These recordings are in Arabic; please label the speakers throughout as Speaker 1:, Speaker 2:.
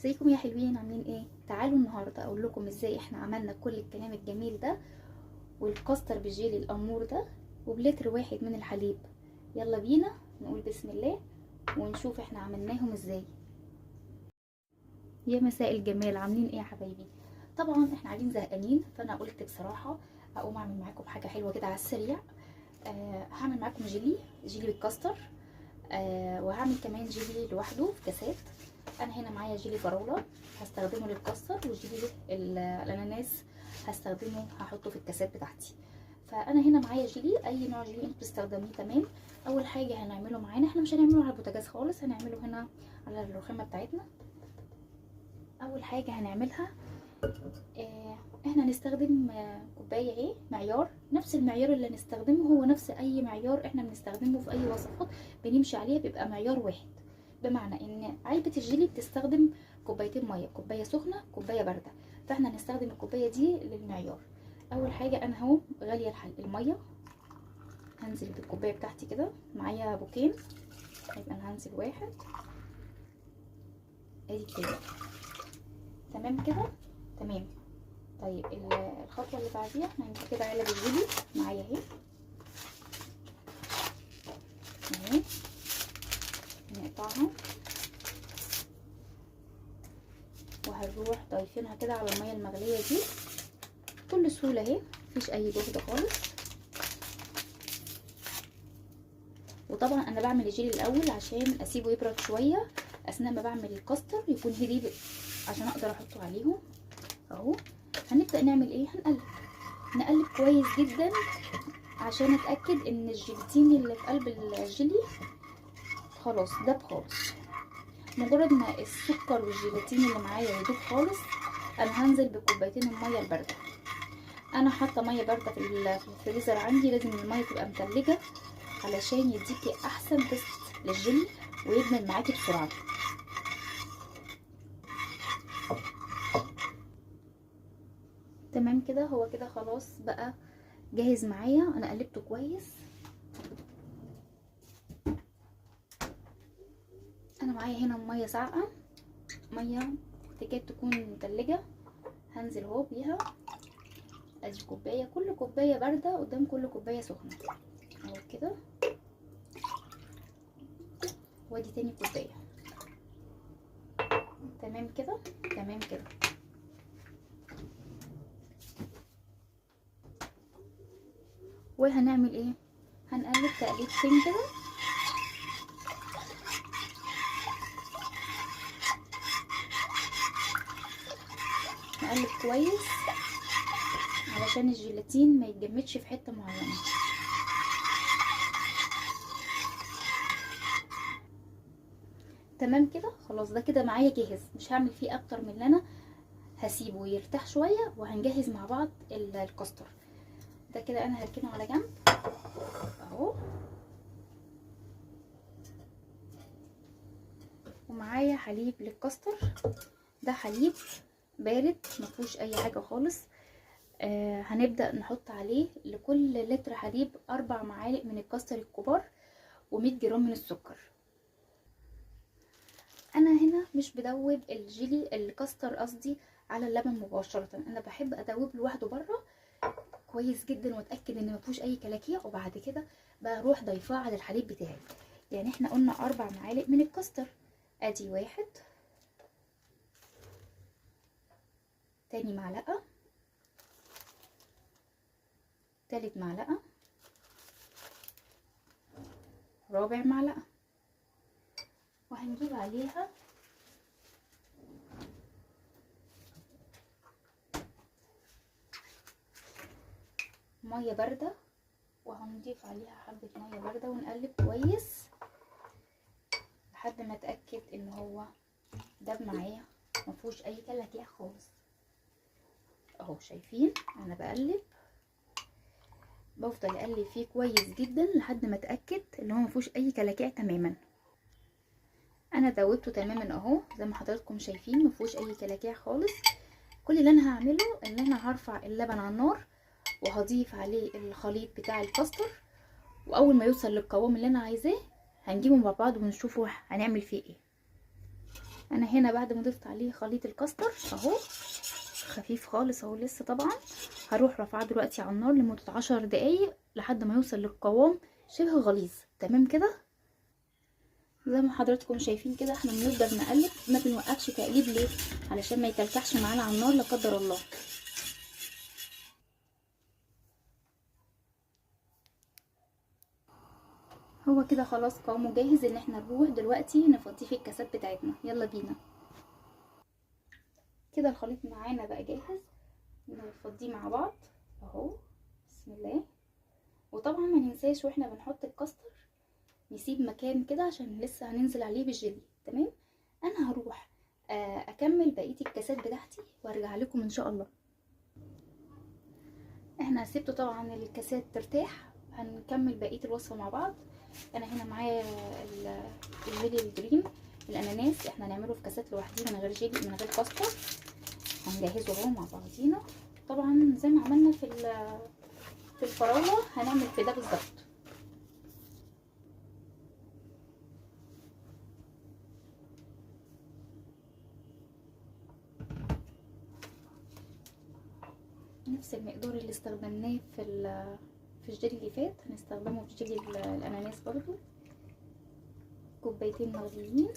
Speaker 1: ازيكم يا حلوين؟ عاملين ايه؟ تعالوا النهارده اقول لكم ازاي احنا عملنا كل الكلام الجميل ده والكاستر بالجيلي الامور ده وبلتر واحد من الحليب. يلا بينا نقول بسم الله ونشوف احنا عملناهم ازاي. يا مساء الجمال، عاملين ايه يا حبايبي؟ طبعا احنا قاعدين زهقانين، فانا قلت بصراحه اقوم اعمل معاكم حاجه حلوه كده على السريع. هعمل معاكم جيلي بالكاستر. وهعمل كمان جيلي لوحده في كاسات. انا هنا معايا جيلي فراوله هستخدمه للكاستر، وجيلي الاناناس هستخدمه هحطه في الكاسات بتاعتي. فانا هنا معايا جيلي، اي نوع جيلي انتوا بتستخدميه تمام. اول حاجه هنعمله معانا، احنا مش هنعمله على البوتاجاز خالص، هنعمله هنا على الرخامه بتاعتنا. اول حاجه هنعملها احنا هنستخدم كوبايه اهي، معيار نفس المعيار اللي هنستخدمه هو نفس اي معيار احنا بنستخدمه في اي وصفات بنمشي عليها، بيبقى معيار واحد. بمعنى ان علبه الجيلي بتستخدم كوبايتين ميه، كوبايه سخنه كوبايه بارده، فاحنا هنستخدم الكوبايه دي للمعيار. اول حاجه انا اهو غاليه الميه، هنزل بالكوبايه بتاعتي كده، معايا بوكين يبقى انا هنزل واحد ادي كده، تمام كده تمام. طيب الخطوه اللي بعديها احنا هنجيب كده علب الجيلي معايا اهي، نقطعها وهنروح ضايفينها كده على الميه المغليه دي بكل سهوله اهي، مفيش اي جهد خالص. وطبعا انا بعمل الجيلي الاول عشان اسيبه يبرد شويه اثناء ما بعمل الكاستر، يكون هدي عشان اقدر احطه عليهم اهو. هنبدا نعمل ايه؟ نقلب كويس جدا عشان اتاكد ان الجيلاتين اللي في قلب الجيلي خلاص داب خالص. مجرد ما السكر والجيلاتين اللي معايا يدوب خالص، انا هنزل بكوبايتين الميه البارده. انا حاطه ميه بارده في الفريزر عندي، لازم الميه تبقى متلجه علشان يديكي احسن تست للجيلي ويجمد معاكي بسرعه. تمام كده، هو كده خلاص بقى جاهز معايا. انا قلبته كويس، انا معايا هنا ميه ساقعه، ميه تكاد تكون متلجه، هنزل اهو بيها. ادي كوبايه، كل كوبايه بارده قدام كل كوبايه سخنه اهو كده، وادي تاني كوبايه. تمام كده تمام كده. وهنعمل ايه؟ هنقلب تقليبتين كده، نقلب كويس علشان الجيلاتين ما يتجمدش في حته معينه. تمام كده خلاص، ده كده معايا جاهز، مش هعمل فيه اكتر من اللي انا هسيبه يرتاح شويه وهنجهز مع بعض الكاستر ده. كده انا هركنه على جنب اهو. ومعايا حليب للكاستر، ده حليب بارد مفيهوش اي حاجه خالص. هنبدا نحط عليه لكل لتر حليب 4 معالق من الكاستر الكبار و100 جرام من السكر. انا هنا مش بدوب الجيلي الكاستر قصدي على اللبن مباشره، انا بحب ادوب لوحده بره كويس جدا واتاكد ان مفيهوش اي كلاكيع، وبعد كده بروح ضيفاه على الحليب بتاعي. يعني احنا قلنا 4 معالق من الكاستر، ادي واحد، تاني معلقه، تالت معلقه، رابع معلقه، وهنجيب عليها ميه بارده، وهنضيف عليها حبه ميه بارده ونقلب كويس لحد ما اتاكد ان هو داب معايا مفيهوش اي كلاكيع خالص اهو. شايفين انا بقلب، بفضل اقلب فيه كويس جدا لحد ما اتاكد ان هو مفيهوش اي كلاكيع تماما. انا دوبته تماما اهو زي ما حضراتكم شايفين، مفيهوش اي كلاكيع خالص. كل اللي انا هعمله ان انا هرفع اللبن على النار وهضيف عليه الخليط بتاع الكاستر، واول ما يوصل للقوام اللي انا عايزاه هنجيبه مع بعض ونشوفه هنعمل فيه ايه. انا هنا بعد ما ضفت عليه خليط الكاستر اهو، خفيف خالص اهو لسه طبعا، هروح رافعاه دلوقتي على النار لمده 10 دقايق لحد ما يوصل للقوام شبه غليظ. تمام كده زي ما حضراتكم شايفين كده. احنا بنفضل نقلب، ما بنوقفش تقليب ليه؟ علشان ما يكلكعش معانا على النار لا قدر الله. هو كده خلاص قوامه جاهز ان احنا نروح دلوقتي نفضيه في الكاسات بتاعتنا. يلا بينا. كده الخليط معانا بقى جاهز، نفضيه مع بعض اهو. بسم الله. وطبعا ما ننساش واحنا بنحط الكاستر نسيب مكان كده عشان لسه هننزل عليه بالجيلي. تمام. انا هروح اكمل بقيه الكاسات بتاعتي وارجع لكم ان شاء الله. احنا سيبته طبعا الكاسات ترتاح، هنكمل بقيه الوصفه مع بعض. انا هنا معايا الجيلي الجرين الاناناس، احنا هنعمله في كاسات لوحديه من غير جيلي من غير كاستر. هنجهزه اهو مع بعضينا. طبعا زي ما عملنا في الفراوله هنعمل في ده بالظبط. نفس المقدار اللي استخدمناه في الجيلي اللي فات هنستخدمه في جيلي الاناناس برضو. كوبايتين مغليين.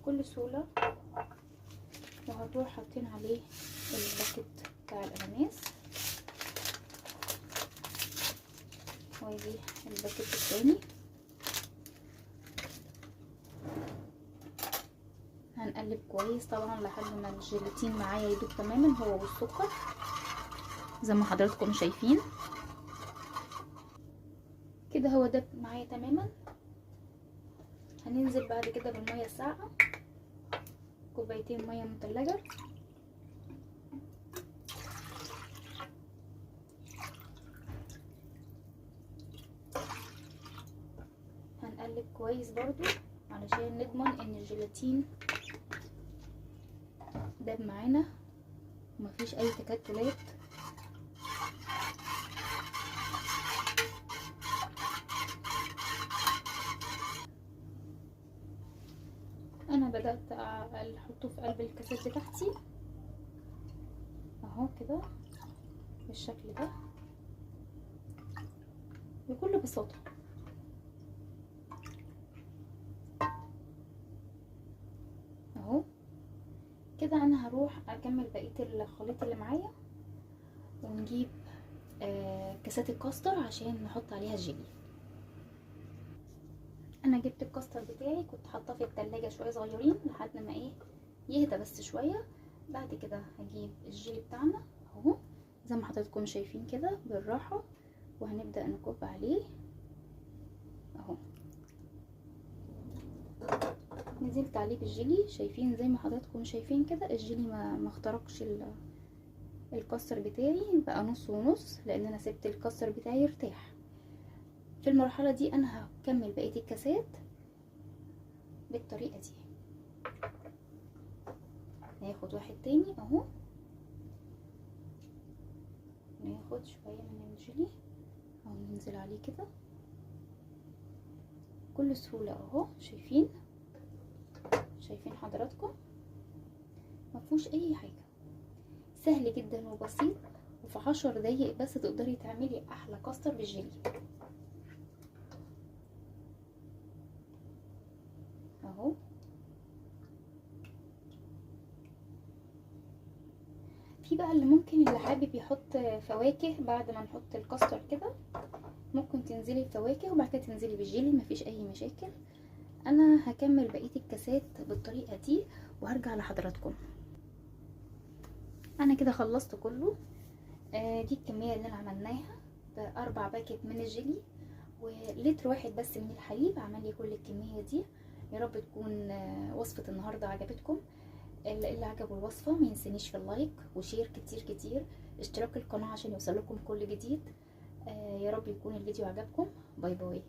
Speaker 1: بكل سهوله. وهنروح حاطين عليه الباكت بتاع الاناناس، وادي الباكت التاني. هنقلب كويس طبعا لحد ما الجيلاتين معايا يدوب تماما هو والسكر زي ما حضراتكم شايفين كده. هو ده معايا تماما. هننزل بعد كده بالميه الساقعه، كوبايتين ميه متلجه. هنقلب كويس برضو علشان نضمن ان الجيلاتين داب معانا ومفيش اي تكتلات. انا بدأت احطه في قلب الكاسات بتاعتي اهو كده بالشكل ده بكل بساطة اهو كده. انا هروح اكمل بقية الخليط اللي معايا ونجيب كاسات الكاستر عشان نحط عليها الجيلي. انا جبت الكاستر بتاعي، كنت حاطاه في التلاجة شوية صغيرين لحد ما يهدى بس شوية. بعد كده هجيب الجيلي بتاعنا اهو زي ما حضراتكم شايفين كده بالراحة، وهنبدأ نكب عليه اهو. نزلت عليه بالجيلي، شايفين زي ما حضراتكم شايفين كده الجيلي ما اخترقش الكاستر بتاعي، بقى نص ونص لان انا سبت الكاستر بتاعي يرتاح. في المرحلة دي انا هكمل بقية الكاسات بالطريقة دي. ناخد واحد تاني اهو، ناخد شوية من الجيلي او ننزل عليه كده بكل سهولة اهو. شايفين حضراتكم مفهوش اي حاجة، سهل جدا وبسيط، وفي 10 دقايق بس تقدري تعملي احلى كاستر بالجيلي اهو. في بقى اللي حابب يحط فواكه بعد ما نحط الكاستر كده، ممكن تنزلي بفواكه وبعد كده تنزلي بالجيلي، مفيش اي مشاكل. انا هكمل بقيه الكاسات بالطريقه دي وهرجع لحضراتكم. انا كده خلصت كله. دي الكميه اللي عملناها ب4 باكت من الجيلي ولتر واحد بس من الحليب عمل لي كل الكميه دي. يا رب تكون وصفه النهارده عجبتكم. اللي عجبه الوصفه ما ينسنيش في اللايك وشير كتير كتير، اشتراك القناه عشان يوصلكم كل جديد. يا رب يكون الفيديو عجبكم. باي باي.